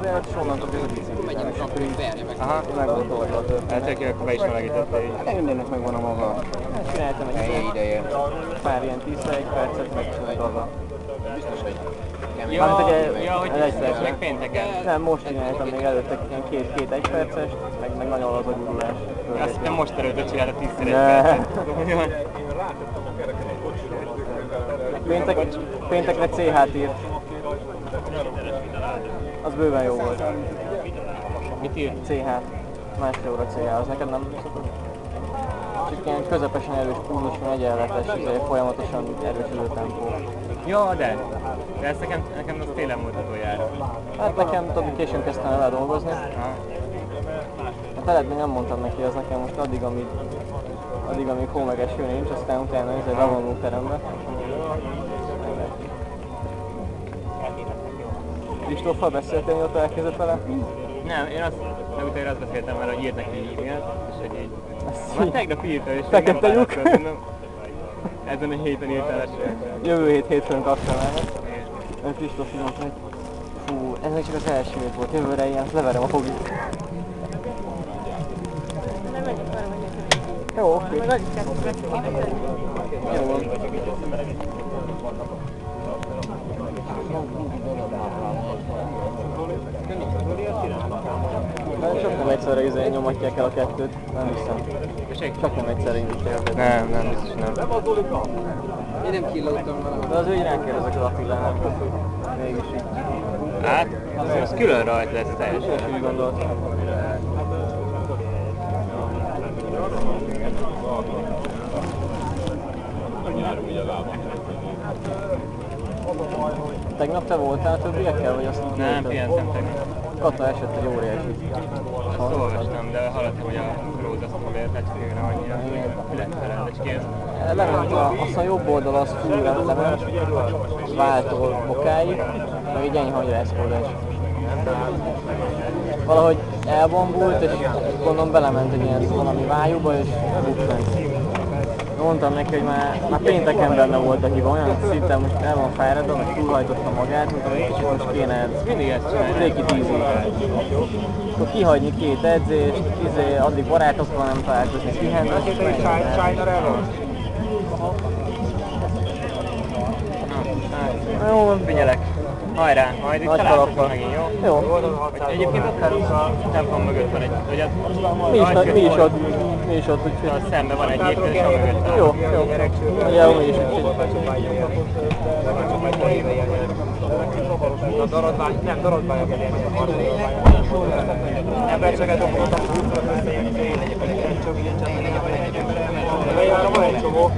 órát, és onnantól kezdve biciklizálni. Megyünk, és akkor így verje meg. Aha, meg volt oldva a történet. Hát tök jó, akkor be is melegítette így. Hát mindennek megvan a maga. Csináltam egy pár ilyen 10 percet, meg haza. Biztos, hogy Ja, hogy meg pénteken. Nem, most csináltam még előtte ilyen két egypercest, meg nagyon laza gurulás. Azt hittem most előtte csinálta 10-szer egy percet. Péntekre CH-t írt. Az bőven jó volt. Mit írt? CH. Másfél óra CH, az neked nem szokott? Csak ilyen közepesen erős pulzuson egyenletes, folyamatosan erősödő tempó. Ja, de ez nekem az télen volt utoljára. Hát nekem tudod, későn kezdtem el dolgozni. Hát eredmény nem mondtam neki, az nekem most addig, amíg hómegeső nincs, aztán utána ez egy lavonló terembe. Kristóffal beszéltél, mióta elkezdett vele? Nem, én legutóbb azt beszéltem vele, hogy írt neki e-mailt, és hogy így... Már tegnap írta, és nem válaszolt. Ezen a héten írt el eső. Jövő hétfőn kaptam el. Kristóff így mondta, hogy fú, ez még csak az első hét volt, jövőre ilyen, leverem a fogit. Jó, oké. Jó van. Csak nem egyszerre nyomatják el a kettőt, nem hiszem. Csak nem egyszerre indítják a kettőt. Nem, biztos nem. Én nem killódtam vele. De az ő irán kérdezek az Attilának. Mégis így. Hát, az külön rajt lesz teljesen. Én is úgy gondoltam. Tegnap te voltál többiekkel, vagy azt így Nem, pihentem tegnap. Kata esett egy óriási. Azt olvastam, de hallottam, hogy a Róz azt mondja, lecskére annyira fülettel lecskéz. Lement azt a jobb oldal az fullra lement, váltól bokáig, meg egy enyhe hangrászkodás. Valahogy elbombult, és gondolom belement egy ilyen valami vájúba, és bukkant. Mondtam neki, hogy már pénteken benne volt a hiba, olyan szinten most el van fáradva, meg túlhajtotta magát, mondtam, hogy kicsit most kéne mindig ezt csinálni. Réki 10 akkor kihagyni 2 edzést, addig barátokkal nem találkozni, pihenni, és jó van, figyelek. Hajrá, majd itt találkozunk megint, jó? Jó. Egyébként ott állunk a templom mögött van egy, vagy a... Mi is ott, úgyhogy... A szemben van egy étterem, és a mögött van. Jó. Ugye, mi is A daradvány, nem daradvány, a embercseket okoltam, van egy csomó.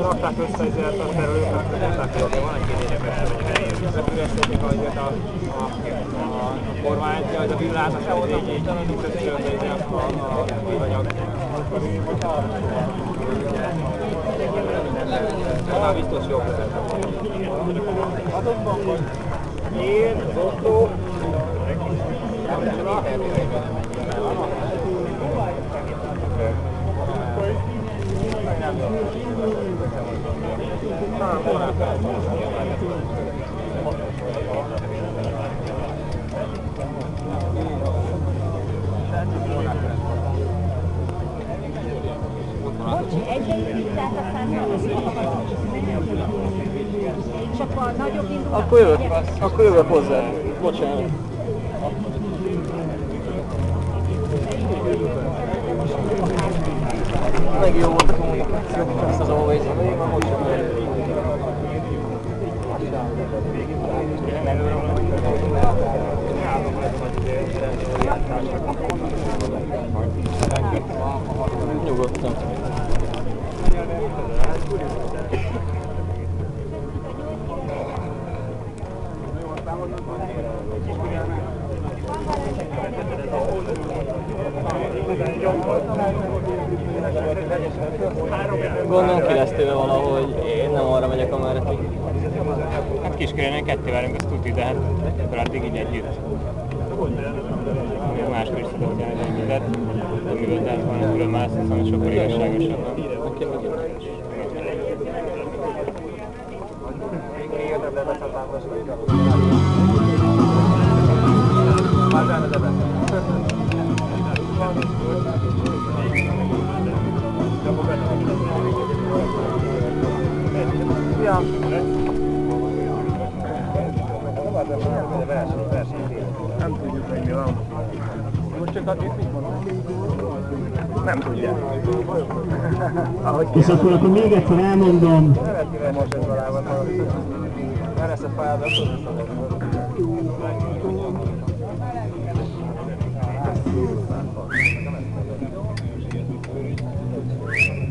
Rakták össze ezért a terülőket, hogy mondták, hogy van egy érdekes, hogy összeszedjék a kormányt, hogy a villázas, hogy így összeszedjék a anyag. Már biztos jobb lesz. Én, Zotto, Akkor jövök hozzá. Bocsánat. Meg jó volt a kommunikáció, ezt az always a végén, most sem nyugodtan. Gondolom ki lesz téve valahogy, én nem arra megyek, amerre ti. Hát Kiskerénen 2 várunk, azt tudni, de hát akkor addig így együtt. Máskor is szokott járni együttet, de mivel tehát van külön mászni, szóval sokkal igazságosabban. Nem tudják. És akkor még egyszer elmondom. Relatíve most ez valában. Mert ezt a fáját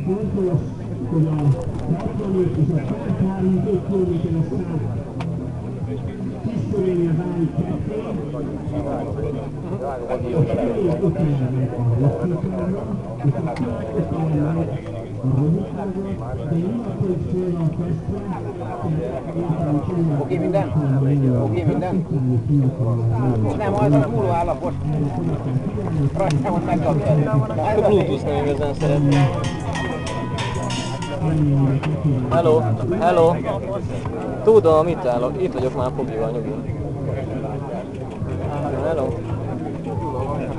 Fontos, hogy a 65 és a 35 kilométeres szám tisztelénél válik ketté, és utána Oké minden? Oké minden? Nem, az a múló állapot. Rajtámot megkaptad. A Bluetooth nem igazán szeretném. Hello, hello. Tudom, itt vagyok már Pogival, nyugi. Hello.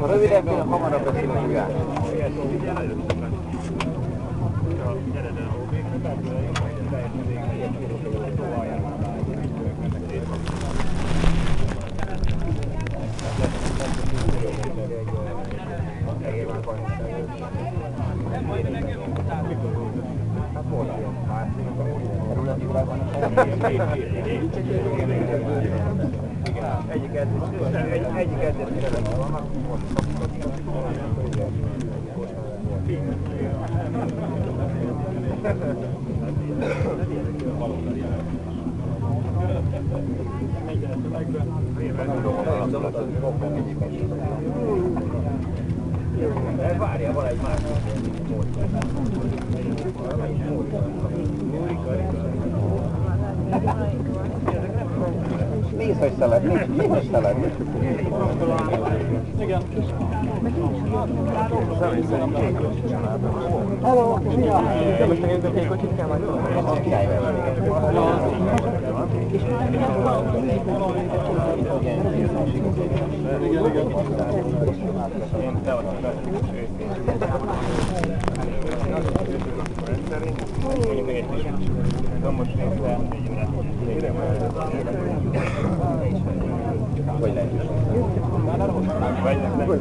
Ha rövidebb, hamarabb beszélünk ugyan. Egyik edzésre lesz vannak. Várjál, van egy másik. Nézd, hogy szeled, nézd, hogy szeled. Igen. Hello, szia! De most megint a kékocsit kell majd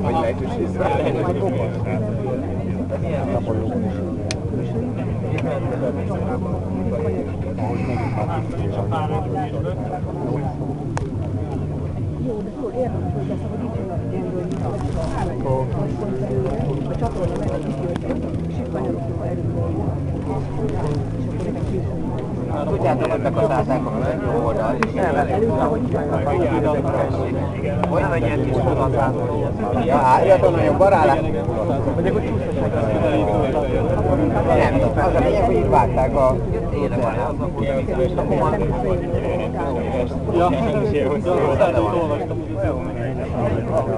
Hogy lehetőség? Jó, de tudod, érdemes, hogy leszabadítson a gondolni, a csatorna meg a sikanyarokról erőből. Tudjátok, hogy bekatálták a jó oldal, és hogy nem egy ilyen kis fogatától. Ja, álljatok nagyon barálát. Nem, az a lényeg, hogy itt vágták a élemet. Ja,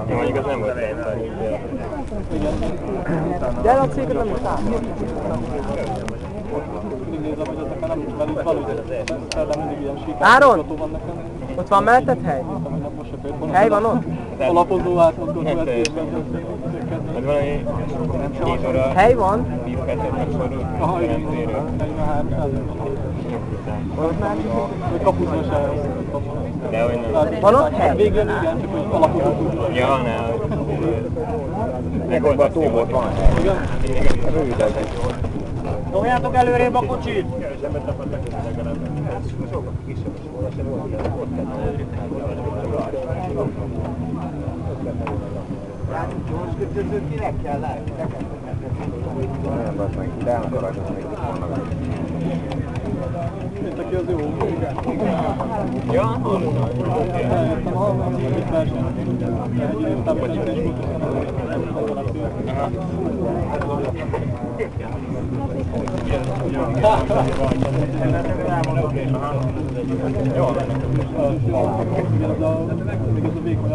Mondjuk az nem volt egy. gyere a cégre, nem is látom. Mindig nézem, hogy ezek nem velük valójában, de mindig ilyen síkás Áron! van nekem. Ott van melletted hely? Hely van ott? Alapozó átmozgató eszésben. Hát valami 2 óra Hely van? 10 percet megfordult, Aha, igen, nem térő. Vagy kapuzva se. De hogy nem. Van ott hely? Végül igen, csak hogy alapozó. Ja, ne. Neked a tóbot van. Rövidebb. Toljátok előrébb a kocsit! Kinek kell látni? Nem, az meg, de nem akarod, az még itt vannak. Mint aki az jó. Ja, Értem, ha van egy verseny. Értem, hogy egy Jó, még ez a vékony